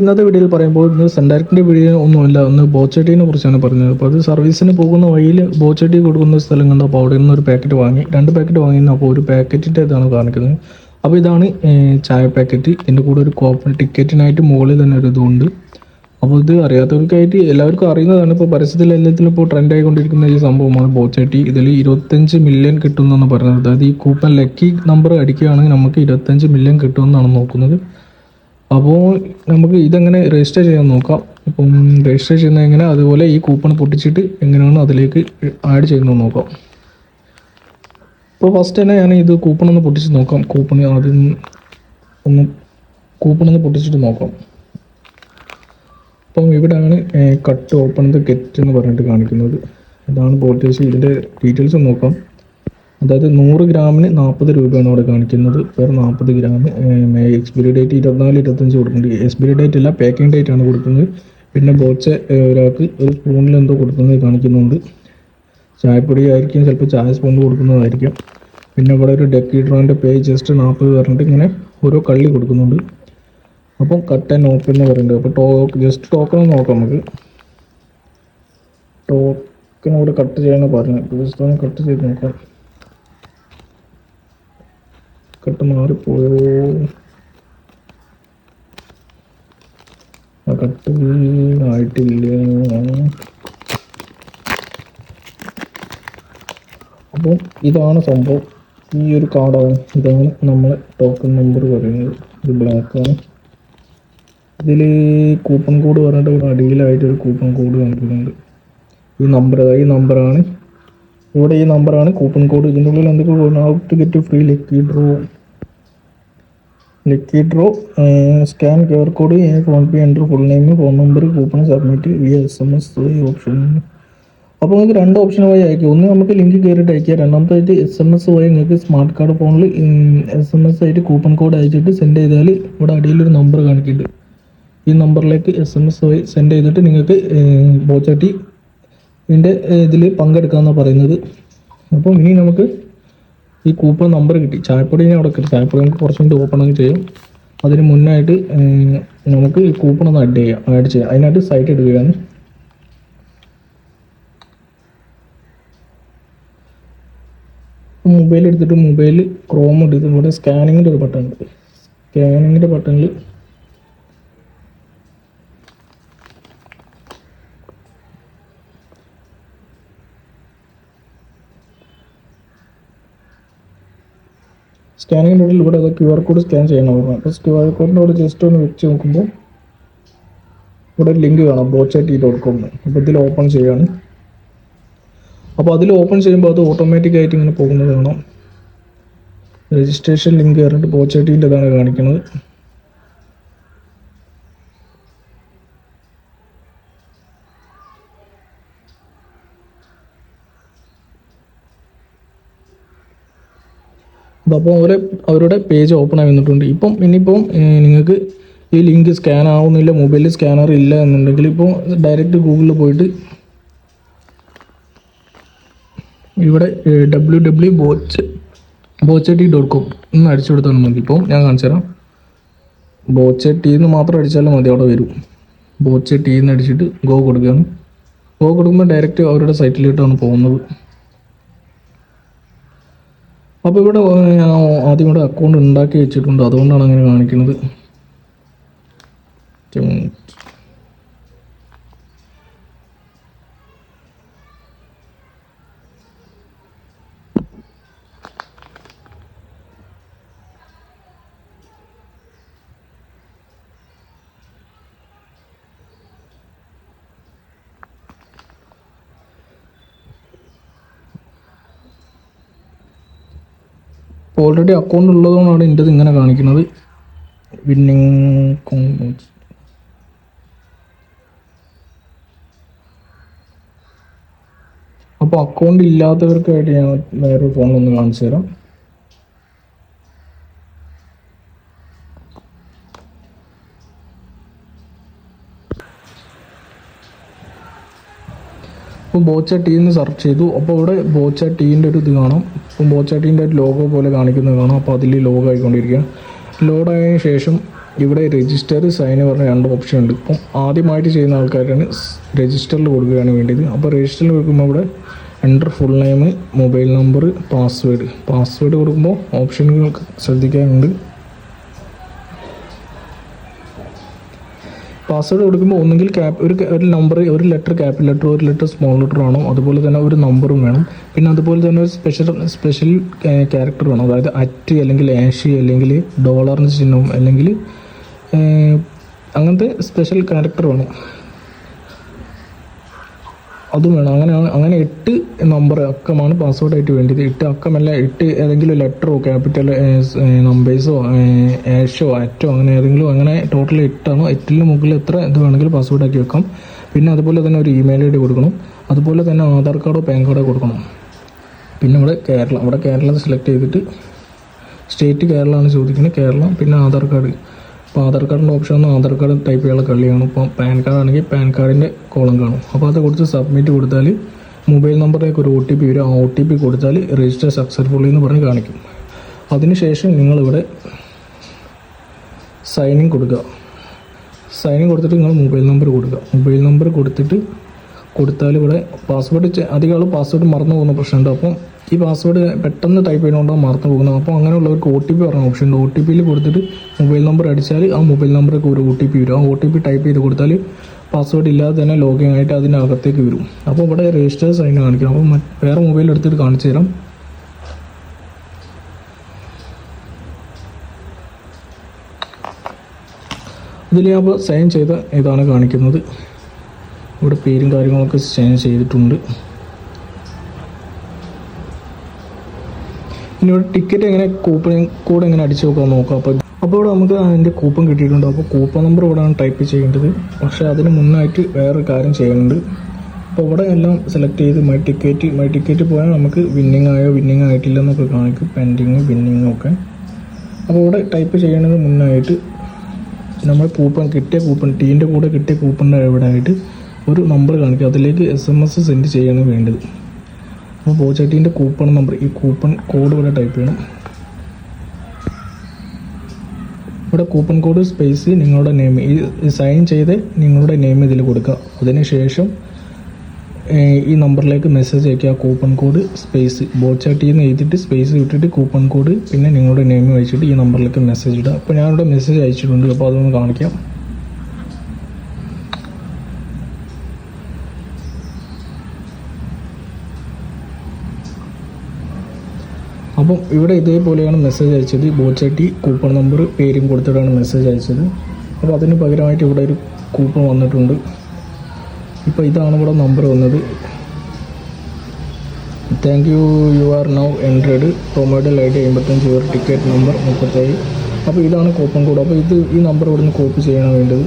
ഇന്നത്തെ വീഡിയോയിൽ പറയുമ്പോൾ ഇന്ന് സെൻഡാർക്കിൻ്റെ വീഡിയോ ഒന്നുമില്ല, ഒന്ന് ബോച്ചട്ടിനെ കുറിച്ചാണ് പറഞ്ഞത്. അപ്പോൾ അത് സർവീസിന് പോകുന്ന വഴിയിൽ ബോച്ചട്ടി കൊടുക്കുന്ന സ്ഥലം കണ്ടു. അപ്പോൾ അവിടെ നിന്ന് ഒരു പാക്കറ്റ് വാങ്ങി, 2 പാക്കറ്റ് വാങ്ങിയിരുന്നു. അപ്പോൾ ഒരു പാക്കറ്റിൻ്റെ ഇതാണ് കാണിക്കുന്നത്. അപ്പോൾ ഇതാണ് ചായ പാക്കറ്റ്. ഇതിൻ്റെ കൂടെ ഒരു കോപ്പൺ ടിക്കറ്റിനായിട്ട് മുകളിൽ തന്നെ ഒരു ഇതുണ്ട്. അപ്പോൾ ഇത് അറിയാത്തവർക്കായിട്ട് എല്ലാവർക്കും അറിയുന്നതാണ്. ഇപ്പോൾ പരസ്യത്തിൽ എല്ലാത്തിലും ഇപ്പോൾ ട്രെൻഡ് ആയിക്കൊണ്ടിരിക്കുന്ന ഈ സംഭവമാണ് ബോച്ചട്ടി. ഇതിൽ 25 മില്യൺ കിട്ടുമെന്നാണ് പറയുന്നത്. അതായത് ഈ കൂപ്പൺ ലക്കി നമ്പർ അടിക്കുകയാണെങ്കിൽ നമുക്ക് 25 മില്യൺ കിട്ടുമെന്നാണ് നോക്കുന്നത്. അപ്പോൾ നമുക്ക് ഇതെങ്ങനെ രജിസ്റ്റർ ചെയ്യാൻ നോക്കാം. ഇപ്പം രജിസ്റ്റർ ചെയ്യുന്നത് എങ്ങനെ, അതുപോലെ ഈ കൂപ്പൺ പൊട്ടിച്ചിട്ട് എങ്ങനെയാണ് അതിലേക്ക് ആഡ് ചെയ്യുന്നത് നോക്കാം. ഇപ്പോൾ ഫസ്റ്റ് തന്നെ ഞാൻ ഇത് കൂപ്പൺ ഒന്ന് പൊട്ടിച്ച് നോക്കാം. ആദ്യം കൂപ്പൺ ഒന്ന് പൊട്ടിച്ചിട്ട് നോക്കാം. അപ്പം ഇവിടെയാണ് കട്ട് ഓപ്പൺ ദ ഗെറ്റ് എന്ന് പറഞ്ഞിട്ട് കാണിക്കുന്നത്. ഇതാണ് വോൾട്ടേജ്. ഇതിൻ്റെ ഡീറ്റെയിൽസ് നോക്കാം. അതായത് 100 ഗ്രാമിന് 40 രൂപയാണ് അവിടെ കാണിക്കുന്നത്. Per 40 gram. എക്സ്പയറി ഡേറ്റ് 24-25 കൊടുക്കുന്നുണ്ട്. എക്സ്പയറി ഡേറ്റ് അല്ല, പാക്കിംഗ് ഡേറ്റ് ആണ് കൊടുക്കുന്നത്. പിന്നെ ബോച്ച ഒരാൾക്ക് ഒരു സ്പൂണിൽ എന്തോ കൊടുക്കുന്നത് കാണിക്കുന്നുണ്ട്. ചായപ്പൊടി ആയിരിക്കും, ചിലപ്പോൾ ചായ സ്പൂണിൽ കൊടുക്കുന്നതായിരിക്കും. പിന്നെ ഇവിടെ ഒരു ഡെക്കി ഡ്രോൻ്റെ പേ ജസ്റ്റ് 40 പറഞ്ഞിട്ട് ഇങ്ങനെ ഓരോ കള്ളി കൊടുക്കുന്നുണ്ട്. അപ്പം കട്ട് ആൻഡ് ഓപ്പൺ എന്ന് പറയുന്നുണ്ട്. അപ്പോൾ ജസ്റ്റ് ടോക്കൺ നോക്കാം. നമുക്ക് ടോക്കൺ ഇവിടെ കട്ട് ചെയ്യാനാണ് പറഞ്ഞത്. ജസ്റ്റ് ഒന്ന് കട്ട് ചെയ്ത് നോക്കാം. കട്ട് മാറിപ്പോയോ? കട്ട് ആയിട്ടില്ല. അപ്പം ഇതാണ് സംഭവം. ഈ ഒരു കാർഡാണ്. ഇതാണ് നമ്മളെ ടോക്കൺ നമ്പർ പറയുന്നത്. ഇത് ബ്ലാക്കാണ്. ഇതിൽ കൂപ്പൺ കോഡ് പറഞ്ഞിട്ട് ഇവിടെ അടിയിലായിട്ടൊരു കൂപ്പൺ കോഡ് കാണിക്കുന്നുണ്ട്. ഈ നമ്പറാണ് ഇവിടെ. ഈ നമ്പറാണ് കൂപ്പൺ കോഡ്. ഇതിൻ്റെ ഉള്ളിൽ എന്തൊക്കെ out to get free lucky draw scan QR code, PhonePe, enter full name, phone number, coupon submit via SMS option. അപ്പോൾ നിങ്ങൾക്ക് 2 ഓപ്ഷൻ വഴി അയക്കും. ഒന്ന് നമുക്ക് ലിങ്ക് കയറിയിട്ട് അയക്കുക. രണ്ടാമതായിട്ട് SMS വഴി നിങ്ങൾക്ക് സ്മാർട്ട് കാർഡ് ഫോണിൽ SMS ആയിട്ട് കൂപ്പൺ കോഡ് അയച്ചിട്ട് സെൻഡ് ചെയ്താൽ ഇവിടെ അടിയിലൊരു നമ്പർ കാണിക്കുന്നുണ്ട്. ഈ നമ്പറിലേക്ക് SMS വഴി സെൻഡ് ചെയ്തിട്ട് നിങ്ങൾക്ക് ബോച്ചട്ടി ഇതിൻ്റെ ഇതിൽ പങ്കെടുക്കാമെന്നാണ് പറയുന്നത്. അപ്പം ഇനി നമുക്ക് ഈ കൂപ്പൺ നമ്പർ കിട്ടി. ചായപ്പൊടിനെ അവിടെ കിട്ടി. ചായപ്പൊടി നമുക്ക് കുറച്ചും കൂടി ഓപ്പൺ ചെയ്യും. അതിന് മുന്നായിട്ട് നമുക്ക് ഈ കൂപ്പൺ ഒന്ന് ആഡ് ചെയ്യാം. അതിനായിട്ട് സൈറ്റ് എടുക്കുകയാണ്. മൊബൈൽ എടുത്തിട്ട് മൊബൈൽ ക്രോം എടുത്ത് ഇവിടെ സ്കാനിങ്ങിൻ്റെ ഒരു ബട്ടൺ ഉണ്ട്. സ്കാനിങ്ങിൻ്റെ ബട്ടണിൽ സ്കാനിങ്ങിൻ്റെ ഉള്ളിൽ ഇവിടെ QR കോഡ് സ്കാൻ ചെയ്യണം. അപ്പോൾ QR കോഡിൻ്റെ അവിടെ ജസ്റ്റ് ഒന്ന് വെച്ച് നോക്കുമ്പോൾ ഇവിടെ ഒരു ലിങ്ക് കാണാം, bochatti.com. അപ്പോൾ ഇതിൽ ഓപ്പൺ ചെയ്യാണ്. അപ്പോൾ അതിൽ ഓപ്പൺ ചെയ്യുമ്പോൾ അത് ഓട്ടോമാറ്റിക്കായിട്ട് ഇങ്ങനെ പോകുന്നത് കാണാം. രജിസ്ട്രേഷൻ ലിങ്ക് കയറിയിട്ട് ബോച്ചട്ടിൻ്റെതാണ് കാണിക്കുന്നത്. അപ്പോൾ അവരുടെ പേജ് ഓപ്പൺ ആയി വന്നിട്ടുണ്ട്. ഇനിയിപ്പം നിങ്ങൾക്ക് ഈ ലിങ്ക് സ്കാൻ ആവുന്നില്ല, മൊബൈലിൽ സ്കാനർ ഇല്ല എന്നുണ്ടെങ്കിൽ ഇപ്പോൾ ഡയറക്റ്റ് ഗൂഗിളിൽ പോയിട്ട് ഇവിടെ www.bochatti.com എന്ന് അടിച്ചു കൊടുത്താൽ മതി. ഇപ്പോൾ ഞാൻ കാണിച്ചു തരാം. ബോച്ചട്ടി എന്ന് മാത്രം അടിച്ചാലും മതി, അവിടെ വരും. ബോച്ചട്ടി എന്ന് അടിച്ചിട്ട് ഗോ കൊടുക്കുകയാണ്. ഗോ കൊടുക്കുമ്പോൾ ഡയറക്റ്റ് അവരുടെ സൈറ്റിലോട്ടാണ് പോകുന്നത്. അപ്പോൾ ഇവിടെ ഞാൻ ആദ്യം ഇവിടെ അക്കൗണ്ട് ഉണ്ടാക്കി വെച്ചിട്ടുണ്ട്, അതുകൊണ്ടാണ് അങ്ങനെ കാണിക്കുന്നത്. ഓൾറെഡി അക്കൗണ്ട് ഉള്ളതുകൊണ്ടാണ് എൻ്റെ ഇങ്ങനെ കാണിക്കുന്നത്. വിന്നിങ് അപ്പോൾ അക്കൗണ്ട് ഇല്ലാത്തവർക്കായിട്ട് ഞാൻ വേറൊരു ഫോണൊന്ന് കാണിച്ചു തരാം. അപ്പോൾ ബോച്ചട്ടിന്ന് സെർച്ച് ചെയ്തു. അപ്പോൾ ഇവിടെ ബോച്ചട്ടീൻ്റെ ഒരു ഇത് കാണാം. അപ്പോൾ ബോച്ചട്ടീൻ്റെ ഒരു ലോഗോ പോലെ കാണിക്കുന്നത് കാണാം. അപ്പോൾ അതിൽ ലോഗോ ആയിക്കൊണ്ടിരിക്കുക. ലോഡായതിനു ശേഷം ഇവിടെ രജിസ്റ്റർ സൈൻ പറഞ്ഞ 2 ഓപ്ഷൻ ഉണ്ട്. ഇപ്പം ആദ്യമായിട്ട് ചെയ്യുന്ന ആൾക്കാരാണ് രജിസ്റ്ററിൽ കൊടുക്കുകയാണ് വേണ്ടത്. അപ്പോൾ രജിസ്റ്ററിൽ കൊടുക്കുമ്പോൾ ഇവിടെ enter full name, mobile number, password കൊടുക്കുമ്പോൾ ഓപ്ഷനുകൾ ശ്രദ്ധിക്കാനുണ്ട്. പാസ്വേഡ് കൊടുക്കുമ്പോൾ ഒന്നുകിൽ ഒരു നമ്പർ, ഒരു ലെറ്റർ ക്യാപിറ്റൽ ലെറ്റർ, ഒരു ലെറ്റർ സ്മോൾ ലെറ്റർ ആണോ, അതുപോലെ തന്നെ ഒരു നമ്പറും വേണം. പിന്നെ അതുപോലെ തന്നെ ഒരു സ്പെഷ്യൽ ക്യാരക്ടർ വേണം. അതായത് അറ്റ് അല്ലെങ്കിൽ ആഷ് അല്ലെങ്കിൽ ഡോളറിന് ചിഹ്നവും അല്ലെങ്കിൽ അങ്ങനത്തെ സ്പെഷ്യൽ ക്യാരക്ടർ വേണം, അതും വേണം. അങ്ങനെ 8 നമ്പർ അക്കമാണ് പാസ്വേഡായിട്ട് വേണ്ടത്. 8 അക്കമല്ല, 8 ഏതെങ്കിലും ലെറ്ററോ ക്യാപിറ്റൽ നമ്പേഴ്സോ ആഷോ അറ്റോ അങ്ങനെ ഏതെങ്കിലും, അങ്ങനെ ടോട്ടൽ 8 ആണ്. 8ന് മുകളിൽ എത്ര ഇത് വേണമെങ്കിലും പാസ്വേഡാക്കി വെക്കാം. പിന്നെ അതുപോലെ തന്നെ ഒരു ഇമെയിൽ ID കൊടുക്കണം. അതുപോലെ തന്നെ ആധാർ കാർഡോ പാൻ കാർഡോ കൊടുക്കണം. പിന്നെ ഇവിടെ കേരളം സെലക്ട് ചെയ്തിട്ട് സ്റ്റേറ്റ് കേരളമാണ് ചോദിക്കുന്നത്, കേരളം. പിന്നെ ആധാർ കാർഡ്. അപ്പോൾ ആധാർ കാർഡിൻ്റെ ഓപ്ഷൻ ഒന്ന് ആധാർ കാർഡ് ടൈപ്പ് ചെയ്യാനുള്ള കളിയാണ്. ഇപ്പോൾ പാൻ കാർഡ് ആണെങ്കിൽ പാൻ കാർഡിൻ്റെ കോളം കാണും. അപ്പോൾ അത് കൊടുത്ത് സബ്മിറ്റ് കൊടുത്താൽ മൊബൈൽ നമ്പറിലേക്ക് ഒരു OTP വരും. ആ OTP കൊടുത്താൽ രജിസ്റ്റർ സക്സസ്ഫുള്ളി എന്ന് പറഞ്ഞ് കാണിക്കും. അതിനുശേഷം നിങ്ങളിവിടെ സൈനിങ് കൊടുക്കുക. സൈനിങ് കൊടുത്തിട്ട് നിങ്ങൾ മൊബൈൽ നമ്പർ കൊടുക്കുക. മൊബൈൽ നമ്പർ കൊടുത്താൽ ഇവിടെ പാസ്വേഡ് അധികം ആൾ പാസ്വേഡ് മറന്നു പോകുന്ന പ്രശ്നമുണ്ട്. അപ്പം ഈ പാസ്വേഡ് പെട്ടെന്ന് ടൈപ്പ് ചെയ്യുന്നതുകൊണ്ടാണ് മറന്നു പോകുന്നത്. അപ്പോൾ അങ്ങനെയുള്ളവർക്ക് OTP പറഞ്ഞ ഓപ്ഷൻ ഉണ്ട്. OTPയിൽ കൊടുത്തിട്ട് മൊബൈൽ നമ്പർ അടിച്ചാൽ ആ മൊബൈൽ നമ്പറിലേക്ക് ഒരു OTP വരും. ആ OTP ടൈപ്പ് ചെയ്ത് കൊടുത്താൽ പാസ്വേഡ് ഇല്ലാതെ തന്നെ ലോഗിൻ ആയിട്ട് അതിൻ്റെ അകത്തേക്ക് വരും. അപ്പോൾ ഇവിടെ രജിസ്റ്റർ സൈൻ കാണിക്കണം. അപ്പോൾ വേറെ മൊബൈൽ എടുത്തിട്ട് കാണിച്ചു തരാം. ഇതിൽ ഞാൻ ഇപ്പോൾ സൈൻ ചെയ്ത ഇതാണ് കാണിക്കുന്നത്. ഇവിടെ പേരും കാര്യങ്ങളൊക്കെ സൈൻ ചെയ്തിട്ടുണ്ട്. ഇനി ഇവിടെ ടിക്കറ്റ് എങ്ങനെ കൂപ്പൺ കോഡ് എങ്ങനെ അടിച്ചു നോക്കാം. അപ്പോൾ ഇവിടെ നമുക്ക് അതിൻ്റെ കൂപ്പൺ കിട്ടിയിട്ടുണ്ട്. അപ്പോൾ കൂപ്പൺ നമ്പർ ഇവിടെയാണ് ടൈപ്പ് ചെയ്യേണ്ടത്. പക്ഷേ അതിന് മുന്നായിട്ട് വേറൊരു കാര്യം ചെയ്യുന്നുണ്ട്. അപ്പോൾ ഇവിടെ എല്ലാം സെലക്ട് ചെയ്ത് മൈ ടിക്കറ്റ് പോയാൽ നമുക്ക് വിന്നിങ് ആയിട്ടില്ല എന്നൊക്കെ കാണിക്കും, പെൻഡിങ് വിന്നിങ് ഒക്കെ. അപ്പോൾ ഇവിടെ ടൈപ്പ് ചെയ്യുന്നതിന് മുന്നായിട്ട് നമ്മൾ ടീൻ്റെ കൂടെ കിട്ടിയ കൂപ്പണിൻ്റെ ഇവിടെ ആയിട്ട് ഒരു നമ്പർ കാണിക്കും. അതിലേക്ക് SMS സെൻഡ് ചെയ്യാണ് വേണ്ടത്. അപ്പോൾ ബോച്ചട്ടിൻ്റെ കൂപ്പൺ നമ്പർ, ഈ കൂപ്പൺ കോഡ് ഇവിടെ ടൈപ്പ് ചെയ്യണം. ഇവിടെ കൂപ്പൺ കോഡ് സ്പേസ് നിങ്ങളുടെ നെയിം, ഈ സൈൻ ചെയ്ത് നിങ്ങളുടെ നെയിം ഇതിൽ കൊടുക്കുക. അതിനുശേഷം ഈ നമ്പറിലേക്ക് മെസ്സേജ് അയക്കുക. കൂപ്പൺ കോഡ് സ്പേസ് ബോച്ചട്ടിന്ന് എഴുതിയിട്ട് സ്പേസ് വിട്ടിട്ട് കൂപ്പൺ കോഡ് പിന്നെ നിങ്ങളുടെ നെയിം അയച്ചിട്ട് ഈ നമ്പറിലേക്ക് മെസ്സേജ് ഇടുക. അപ്പോൾ ഞാനിവിടെ മെസ്സേജ് അയച്ചിട്ടുണ്ട്. അപ്പോൾ അതൊന്ന് കാണിക്കാം. അപ്പം ഇവിടെ ഇതേപോലെയാണ് മെസ്സേജ് അയച്ചത്. ബോച്ചട്ടി കൂപ്പൺ നമ്പർ പേരും കൊടുത്തിട്ടാണ് മെസ്സേജ് അയച്ചത്. അപ്പോൾ അതിന് പകരമായിട്ട് ഇവിടെ ഒരു കൂപ്പൺ വന്നിട്ടുണ്ട്. ഇപ്പോൾ ഇതാണ് ഇവിടെ നമ്പർ വന്നത്. Thank you are now entered promo deal ID 55 your ticket number 37. അപ്പോൾ ഇതാണ് കൂപ്പൺ കോഡ്. അപ്പോൾ ഈ നമ്പർ ഇവിടെ നിന്ന് കോപ്പി ചെയ്യണം വേണ്ടത്.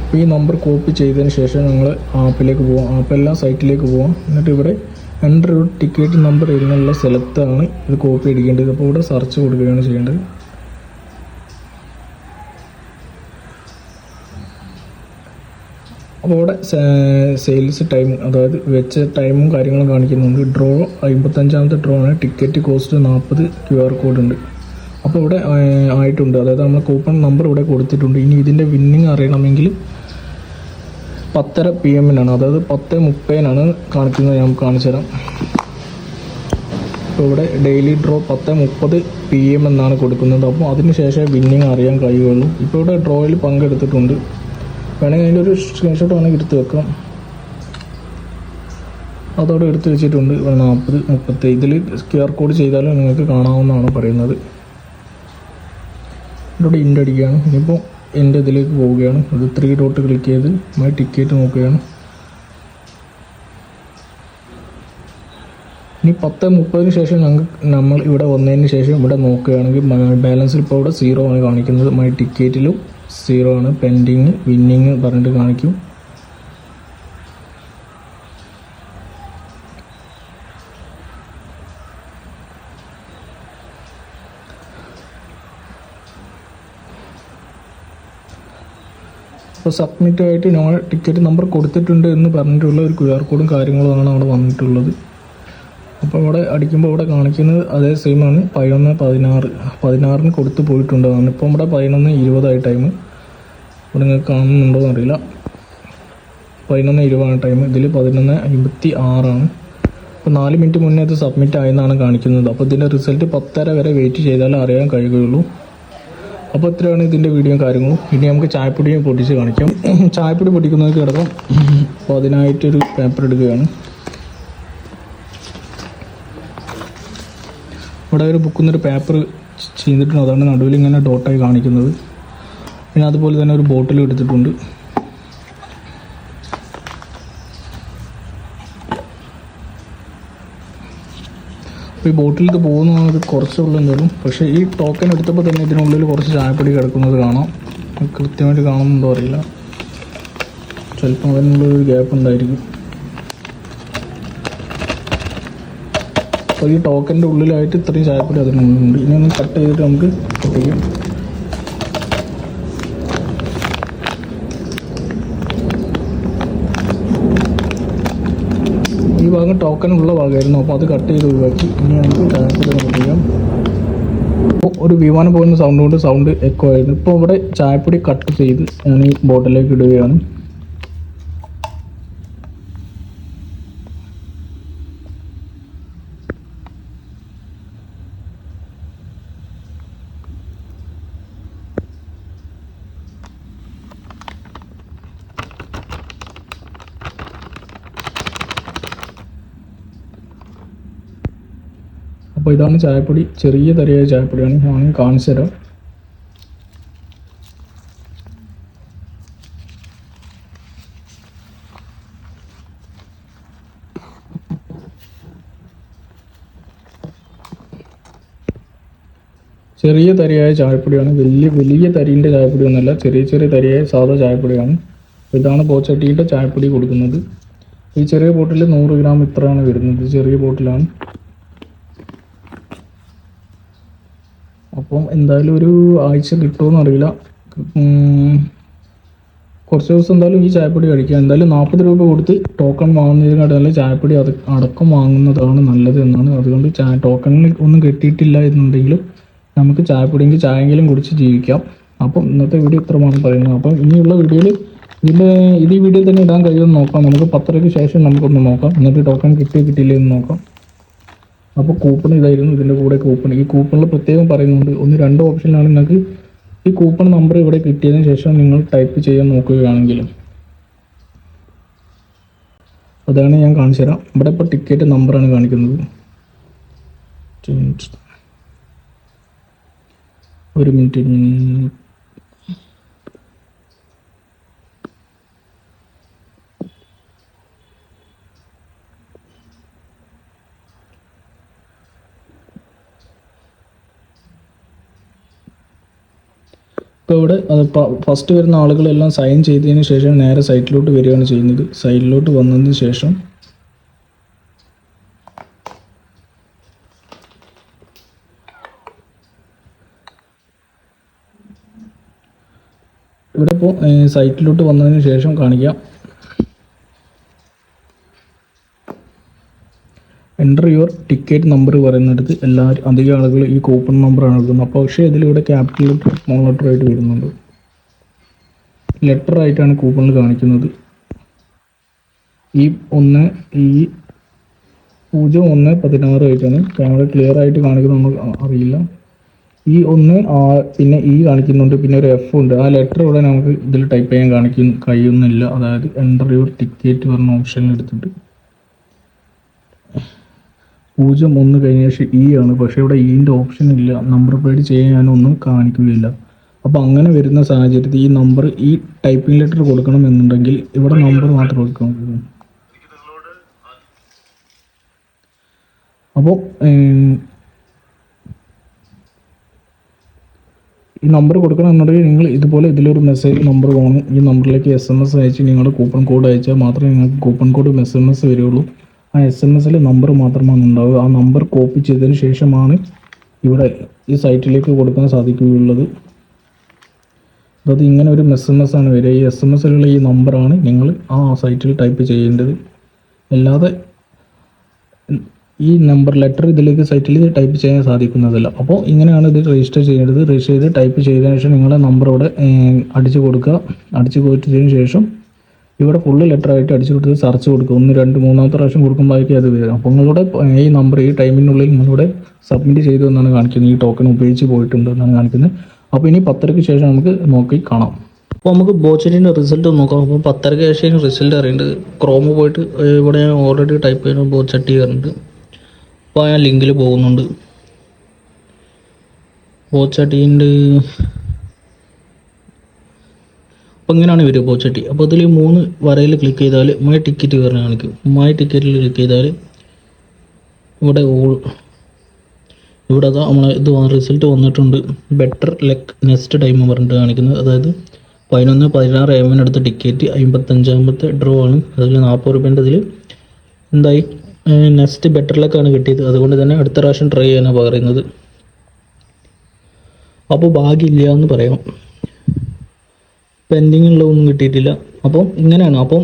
അപ്പോൾ ഈ നമ്പർ കോപ്പി ചെയ്തതിന് ശേഷം നിങ്ങൾ ആപ്പിലേക്ക് പോകാം. ആപ്പെല്ലാം സൈറ്റിലേക്ക് പോകാം. എന്നിട്ട് ഇവിടെ എൻ്റർ ടിക്കറ്റ് നമ്പർ എന്നുള്ള സ്ഥലത്താണ് ഇത് കോപ്പി അടിക്കേണ്ടത്. അപ്പോൾ ഇവിടെ സെർച്ച് കൊടുക്കുകയാണ് ചെയ്യേണ്ടത്. അപ്പോൾ ഇവിടെ സെയിൽസ് ടൈം, അതായത് വെച്ച ടൈമും കാര്യങ്ങളും കാണിക്കുന്നുണ്ട്. ഡ്രോ 55ാമത്തെ ഡ്രോ ആണ്. Ticket cost 40. QR കോഡ് ഉണ്ട്. അപ്പോൾ ഇവിടെ ആയിട്ടുണ്ട്. അതായത് നമ്മൾ കൂപ്പൺ നമ്പർ ഇവിടെ കൊടുത്തിട്ടുണ്ട്. ഇനി ഇതിൻ്റെ വിന്നിങ് അറിയണമെങ്കിൽ 10:30 PM അതായത് 10:30 കാണിക്കുന്നത്. ഞാൻ കാണിച്ചു തരാം. അപ്പോൾ ഇവിടെ ഡെയിലി ഡ്രോ 10:30 PM എന്നാണ് കൊടുക്കുന്നത്. അപ്പോൾ അതിനുശേഷം വിന്നിങ് അറിയാൻ കഴിയുള്ളൂ. ഇപ്പോൾ ഇവിടെ ഡ്രോയിൽ പങ്കെടുത്തിട്ടുണ്ട്. വേണമെങ്കിൽ അതിൻ്റെ ഒരു സ്ക്രീൻഷോട്ട് വേണമെങ്കിൽ എടുത്ത് വെക്കാം. അതവിടെ എടുത്ത് വെച്ചിട്ടുണ്ട്. 40, 30 ഇതിൽ QR കോഡ് ചെയ്താലും നിങ്ങൾക്ക് കാണാവുന്നതാണ് പറയുന്നത്. ഇവിടെ ഇൻ്റ് അടിക്കുകയാണ്. ഇനിയിപ്പോൾ എൻ്റെ ഇതിലേക്ക് പോവുകയാണ്. ഇത് 3 ഡോട്ട് ക്ലിക്ക് ചെയ്ത് മൈ ടിക്കറ്റ് നോക്കുകയാണ്. ഇനി 10:30 ശേഷം നമ്മൾ ഇവിടെ വന്നതിന് ശേഷം ഇവിടെ നോക്കുകയാണെങ്കിൽ ബാലൻസിൽ ഇപ്പോൾ ഇവിടെ 0 ആണ് കാണിക്കുന്നത്. മൈ ടിക്കറ്റിലും 0 ആണ്. പെൻഡിങ് വിന്നിങ് പറഞ്ഞിട്ട് കാണിക്കും. അപ്പോൾ സബ്മിറ്റ് ആയിട്ട് ഞങ്ങൾ ടിക്കറ്റ് നമ്പർ കൊടുത്തിട്ടുണ്ട് എന്ന് പറഞ്ഞിട്ടുള്ള ഒരു QR കോഡും കാര്യങ്ങളുമാണ് അവിടെ വന്നിട്ടുള്ളത്. അപ്പോൾ ഇവിടെ അടിക്കുമ്പോൾ ഇവിടെ കാണിക്കുന്നത് അതേ സെയിമാണ് 11:16 കൊടുത്ത് പോയിട്ടുണ്ടെന്നാണ്. ഇപ്പോൾ ഇവിടെ 11:20 ടൈം. ഇവിടെ നിങ്ങൾക്ക് കാണുന്നുണ്ടോ എന്നറിയില്ല. 11:20 ടൈം. ഇതിൽ 11:56. അപ്പോൾ 4 മിനിറ്റ് മുന്നേ ഇത് സബ്മിറ്റ് ആയെന്നാണ് കാണിക്കുന്നത്. അപ്പോൾ ഇതിൻ്റെ റിസൾട്ട് 10:30 വരെ വെയിറ്റ് ചെയ്താലേ അറിയാൻ കഴിയുകയുള്ളൂ. അപ്പോൾ ഇത്രയാണ് ഇതിൻ്റെ വീഡിയോ കാര്യങ്ങളും. ഇനി നമുക്ക് ചായപ്പൊടിയും പൊട്ടിച്ച് കാണിക്കാം. ചായപ്പൊടി പൊട്ടിക്കുന്നതൊക്കെ കിടക്കാം. അപ്പോൾ അതിനായിട്ടൊരു പേപ്പർ എടുക്കുകയാണ്. ഇവിടെ ഒരു ബുക്കിൽ നിന്നൊരു പേപ്പർ ചെയ്തിട്ടുണ്ട്. അതാണ് നടുവിൽ ഇങ്ങനെ ഡോട്ടായി കാണിക്കുന്നത്. പിന്നെ അതുപോലെ തന്നെ ഒരു ബോട്ടിൽ എടുത്തിട്ടുണ്ട്. അപ്പോൾ ഈ ബോട്ടിൽ ഇത് പോകുന്നത് കുറച്ചുള്ള എന്തായാലും, പക്ഷേ ഈ ടോക്കൺ എടുത്തപ്പോൾ തന്നെ ഇതിനുള്ളിൽ കുറച്ച് ചായപ്പൊടി കിടക്കുന്നത് കാണാം. കൃത്യമായിട്ട് കാണുന്നുണ്ടോ അറിയില്ല. ചിലപ്പോൾ അതിനുള്ളൊരു ഗ്യാപ്പ് ഉണ്ടായിരിക്കും. അപ്പോൾ ഈ ടോക്കൻ്റെ ഉള്ളിലായിട്ട് ഇത്രയും ചായപ്പൊടി അതിനുള്ളിലുണ്ട്. ഇനി ഒന്ന് കട്ട് ചെയ്തിട്ട് നമുക്ക് പൊട്ടിക്കാം. ഈ ഭാഗം ടോക്കൺ ഉള്ള ഭാഗമായിരുന്നു. അപ്പോൾ അത് കട്ട് ചെയ്ത് ഒഴിവാക്കി. ഇനി നമുക്ക് ചായപ്പൊടി പൊട്ടിക്കാം. അപ്പോൾ ഒരു വിമാനം പോകുന്ന സൗണ്ട് കൊണ്ട് സൗണ്ട് എക്കോ ആയിരുന്നു. ഇപ്പോൾ ഇവിടെ ചായപ്പൊടി കട്ട് ചെയ്ത് ഞാൻ ഈ ബോട്ടിലേക്ക് ഇടുകയാണ്. അപ്പോൾ ഇതാണ് ചായപ്പൊടി. ചെറിയ തരിയായ ചായപ്പൊടിയാണ്. ഞാൻ കാണിച്ചു തരാം. ചെറിയ തരിയായ ചായപ്പൊടിയാണ്. വലിയ തരീൻ്റെ ചായപ്പൊടി ഒന്നുമല്ല. ചെറിയ തരിയായ സാധാ ചായപ്പൊടിയാണ്. ഇതാണ് ബോച്ചട്ടിയുടെ ചായപ്പൊടി കൊടുക്കുന്നത്. ഈ ചെറിയ ബോട്ടിൽ 100 ഗ്രാം ഇത്രയാണ് വരുന്നത്. ചെറിയ ബോട്ടിലാണ്. അപ്പം എന്തായാലും ഒരു ആഴ്ച കിട്ടുമെന്ന് അറിയില്ല. കുറച്ച് ദിവസം എന്തായാലും ഈ ചായപ്പൊടി കഴിക്കുക. എന്തായാലും 40 രൂപ കൊടുത്ത് ടോക്കൺ വാങ്ങുന്നതിനെക്കാളും ചായപ്പൊടി അടക്കം വാങ്ങുന്നതാണ് നല്ലത് എന്നാണ്. അതുകൊണ്ട് ടോക്കണിൽ ഒന്നും കിട്ടിയിട്ടില്ല എന്നുണ്ടെങ്കിലും നമുക്ക് ചായപ്പൊടിയെങ്കിൽ ചായയെങ്കിലും കുടിച്ച് ജീവിക്കാം. അപ്പം ഇന്നത്തെ വീഡിയോ ഇത്രമാണ് പറയുന്നത്. അപ്പം ഇനിയുള്ള വീഡിയോയിൽ ഇത് ഈ വീഡിയോയിൽ തന്നെ ഇടാൻ കഴിയുമെന്ന് നോക്കാം. നമുക്ക് 10:30 ശേഷം നമുക്കൊന്ന് നോക്കാം. എന്നിട്ട് ടോക്കൺ കിട്ടിയില്ല എന്ന് നോക്കാം. അപ്പോൾ കൂപ്പൺ ഇതായിരുന്നു. ഇതിൻ്റെ കൂടെ കൂപ്പൺ. ഈ കൂപ്പണിൽ പ്രത്യേകം പറയുന്നുണ്ട്. 2 ഓപ്ഷനിലാണ് നിങ്ങൾക്ക് ഈ കൂപ്പൺ നമ്പർ ഇവിടെ കിട്ടിയതിന് ശേഷം നിങ്ങൾ ടൈപ്പ് ചെയ്യാൻ നോക്കുകയാണെങ്കിൽ. അതാണ് ഞാൻ കാണിച്ചു തരാം. ഇവിടെ ഇപ്പോൾ ടിക്കറ്റ് നമ്പറാണ് കാണിക്കുന്നത്. ഒരു മിനിറ്റ്. ഇപ്പോൾ ഇവിടെ ഫസ്റ്റ് വരുന്ന ആളുകളെല്ലാം സൈൻ ചെയ്തതിന് ശേഷം നേരെ സൈറ്റിലോട്ട് വരികയാണ് ചെയ്യുന്നത്. സൈറ്റിലോട്ട് വന്നതിന് ശേഷം ഇവിടെ ഇപ്പോൾ സൈറ്റിലോട്ട് വന്നതിന് ശേഷം കാണിക്കാം. എൻ്റർ യുവർ ടിക്കറ്റ് നമ്പർ പറയുന്നിടത്ത് അധികം ആളുകൾ ഈ കൂപ്പൺ നമ്പറാണ് എടുക്കുന്നത്. അപ്പോൾ പക്ഷേ ഇതിലൂടെ ക്യാപിറ്റൽ ലെറ്റർ സ്മോൾ ലെറ്റർ ആയിട്ട് വരുന്നുണ്ട്. ലെറ്റർ ആയിട്ടാണ് കൂപ്പണിൽ കാണിക്കുന്നത്. ഈ 0116 ആയിട്ടാണ് ക്യാമറ ക്ലിയർ ആയിട്ട് കാണിക്കുന്നത്. നമുക്ക് അറിയില്ല. ഈ 1 പിന്നെ ഈ കാണിക്കുന്നുണ്ട്. പിന്നെ ഒരു F ഉണ്ട്. ആ ലെറ്റർ ഇവിടെ നമുക്ക് ഇതിൽ ടൈപ്പ് ചെയ്യാൻ കഴിയുന്നില്ല. അതായത് എൻ്റർ യുവർ ടിക്കറ്റ് പറഞ്ഞ ഓപ്ഷനിൽ എടുത്തിട്ട് 01 കഴിഞ്ഞ ശേഷം ആണ്. പക്ഷേ ഇവിടെ ഈൻ്റെ ഓപ്ഷൻ ഇല്ല. നമ്പർ പ്ലേറ്റ് ചെയ്യാനൊന്നും കാണിക്കുകയില്ല. അപ്പോൾ അങ്ങനെ വരുന്ന സാഹചര്യത്തിൽ ഈ നമ്പർ ഈ ടൈപ്പിംഗ് ലെറ്റർ കൊടുക്കണം എന്നുണ്ടെങ്കിൽ ഇവിടെ നമ്പർ മാത്രം കൊടുക്കണം. അപ്പോൾ ഈ നമ്പർ കൊടുക്കണം എന്നുണ്ടെങ്കിൽ നിങ്ങൾ ഇതുപോലെ ഇതിലൊരു മെസ്സേജ് നമ്പർ വേണം. ഈ നമ്പറിലേക്ക് SMS അയച്ച് നിങ്ങളുടെ കൂപ്പൺ കോഡ് അയച്ചാൽ മാത്രമേ നിങ്ങൾക്ക് കൂപ്പൺ കോഡ് SMS വരികയുള്ളൂ. ആ SMS നമ്പർ മാത്രമാണ് ഉണ്ടാവുക. ആ നമ്പർ കോപ്പി ചെയ്തതിന് ശേഷമാണ് ഇവിടെ ഈ സൈറ്റിലേക്ക് കൊടുക്കാൻ സാധിക്കുകയുള്ളത്. അതായത് ഇങ്ങനെ ഒരു SMS ആണ് വരിക. ഈ SMS ഈ നമ്പറാണ് നിങ്ങൾ ആ സൈറ്റിൽ ടൈപ്പ് ചെയ്യേണ്ടത്. അല്ലാതെ ഈ നമ്പർ ലെറ്റർ ഇതിലേക്ക് സൈറ്റിൽ ടൈപ്പ് ചെയ്യാൻ സാധിക്കുന്നതല്ല. അപ്പോൾ ഇങ്ങനെയാണ് ഇത് രജിസ്റ്റർ ചെയ്യേണ്ടത്. രജിസ്റ്റർ ചെയ്ത് ടൈപ്പ് ചെയ്തതിനു ശേഷം നിങ്ങളുടെ നമ്പർ ഇവിടെ അടിച്ചു കൊടുക്കുക. അടിച്ചു കൊടുത്തതിന് ശേഷം ഇവിടെ ഫുള്ള് ലെറ്ററായിട്ട് അടിച്ചു കൊടുത്ത് സെർച്ച് കൊടുക്കുക. 1, 2, 3 പ്രാവശ്യം കൊടുക്കുമ്പോഴേക്കും അത് വരും. അപ്പോൾ നിങ്ങളുടെ ഈ നമ്പർ ഈ ടൈമിനുള്ളിൽ നിങ്ങളിവിടെ സബ്മിറ്റ് ചെയ്തു എന്നാണ് കാണിക്കുന്നത്. ഈ ടോക്കൺ ഉപയോഗിച്ച് പോയിട്ടുണ്ട് എന്നാണ് കാണിക്കുന്നത്. അപ്പോൾ ഇനി 10:30 ശേഷം നമുക്ക് നോക്കി കാണാം. അപ്പോൾ നമുക്ക് ബോച്ചറ്റിൻ്റെ റിസൾട്ട് നോക്കാം. അപ്പോൾ 10:30 ശേഷം റിസൾട്ട് അറിയേണ്ടത് ക്രോമ് പോയിട്ട് ഇവിടെ ഞാൻ ഓൾറെഡി ടൈപ്പ് ചെയ്യുന്ന ബോച്ചട്ടി കയറുന്നുണ്ട്. അപ്പോൾ ഞാൻ ലിങ്കിൽ പോകുന്നുണ്ട്. ബോച്ചട്ടീൻ്റെ അപ്പോൾ ഇങ്ങനെയാണ് വരിക ബോച്ചട്ടി. അപ്പോൾ ഇതിൽ 3 വരയിൽ ക്ലിക്ക് ചെയ്താൽ മൈ ടിക്കറ്റ് കയറുന്ന കാണിക്കും. മൈ ടിക്കറ്റിൽ ക്ലിക്ക് ചെയ്താൽ ഇവിടെ ഇവിടെ അതാ നമ്മളെ ഇത് റിസൾട്ട് വന്നിട്ടുണ്ട്. ബെറ്റർ ലക്ക് നെക്സ്റ്റ് ടൈം പറഞ്ഞിട്ട് കാണിക്കുന്നത്. അതായത് 11:16 AM എടുത്ത ടിക്കറ്റ് 55ാമത്തെ ഡ്രോ ആണ്. അതിൽ 40 രൂപേൻ്റെ ഇതിൽ എന്തായി നെക്സ്റ്റ് ബെറ്റർ ലക്കാണ് കിട്ടിയത്. അതുകൊണ്ട് തന്നെ അടുത്ത പ്രാവശ്യം ട്രൈ ചെയ്യാനാണ് പറയുന്നത്. അപ്പോൾ ഭാഗ്യമില്ല എന്ന് പറയാം. പെൻഡിങ്ങുള്ളതൊന്നും കിട്ടിയിട്ടില്ല. അപ്പം ഇങ്ങനെയാണ്. അപ്പം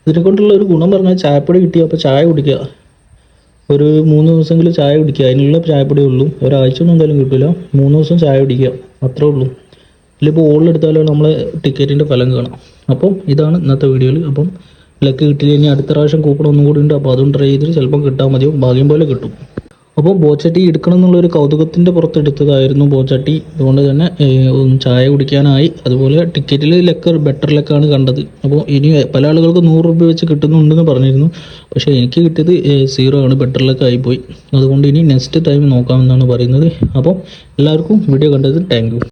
ഇതിനെക്കൊണ്ടുള്ള ഒരു ഗുണം പറഞ്ഞാൽ ചായപ്പൊടി കിട്ടി. അപ്പോൾ ചായ കുടിക്കുക, ഒരു 3 ദിവസമെങ്കിലും ചായ കുടിക്കുക. അതിനുള്ള ചായപ്പൊടിയേ ഉള്ളൂ. ഒരാഴ്ച ഒന്നും എന്തായാലും കിട്ടില്ല. 3 ദിവസം ചായ കുടിക്കുക, അത്രേ ഉള്ളൂ. ഇതിലിപ്പോൾ ഓളിലെടുത്താലും നമ്മളെ ടിക്കറ്റിൻ്റെ ഫലം കാണാം. അപ്പം ഇതാണ് ഇന്നത്തെ വീഡിയോയിൽ. അപ്പം ലക്ക് കിട്ടില്ല. ഇനി അടുത്ത പ്രാവശ്യം കൂപ്പൺ ഒന്നും കൂടി ഉണ്ട്. അപ്പോൾ അതും ട്രൈ ചെയ്തിട്ട് ചിലപ്പം കിട്ടാൻ മതിയോ, ഭാഗ്യം പോലെ കിട്ടും. അപ്പോൾ ബോച്ചട്ടി എടുക്കണം എന്നുള്ളൊരു കൗതുകത്തിൻ്റെ പുറത്തെടുത്തതായിരുന്നു ബോച്ചട്ടി. അതുകൊണ്ട് തന്നെ ചായ കുടിക്കാനായി. അതുപോലെ ടിക്കറ്റിൽ ബെറ്റർ ലക്കാണ് കണ്ടത്. അപ്പോൾ ഇനി പല ആളുകൾക്ക് 100 രൂപ വെച്ച് കിട്ടുന്നുണ്ടെന്ന് പറഞ്ഞിരുന്നു. പക്ഷേ എനിക്ക് കിട്ടിയത് 0 ആണ്, ബെറ്റർ ലക്കായിപ്പോയി. അതുകൊണ്ട് ഇനി നെക്സ്റ്റ് ടൈം നോക്കാമെന്നാണ് പറയുന്നത്. അപ്പോൾ എല്ലാവർക്കും വീഡിയോ കണ്ടത് താങ്ക് യു.